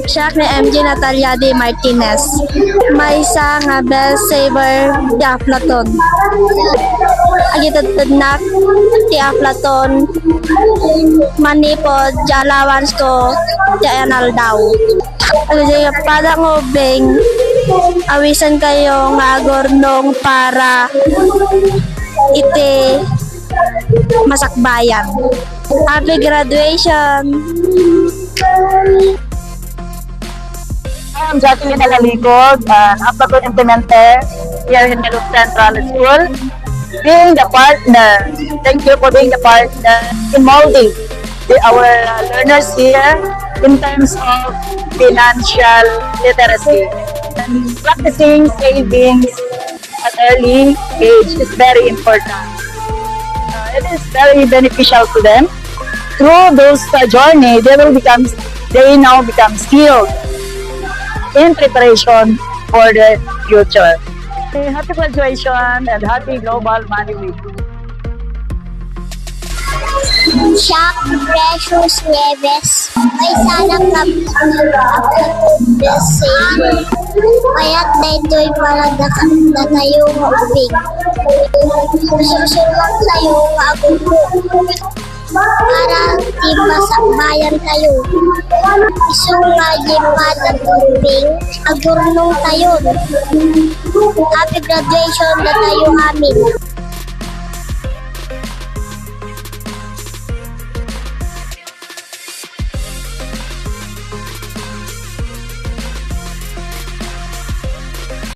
Siya ni MJ Natalia de Martinez. May isa nga best saver ti Aflaton. Agitad na ti Aflaton. Manipod, ti allowance ko, ti anal daw. Pada ngobeng, awisan kayo nga agornong para iti masakbayan. Happy graduation! I'm Jacqueline Alalikod, an Aflaton implementer here in Milot Central School. Being the partner, thank you for being the partner in molding our learners here in terms of financial literacy. And practicing savings at early age is very important. It is very beneficial to them. Through those journey, they now become skilled in preparation for the future. Happy graduation and happy Global Money Week. Shaq Precious Nieves. May sana the same. Kaya't daytoy para na tayo maubig. Susunod tayo maagugo. Para di masakbayan tayo. Isong magipan at tubing, agurnong tayo. Happy graduation na tayo amin.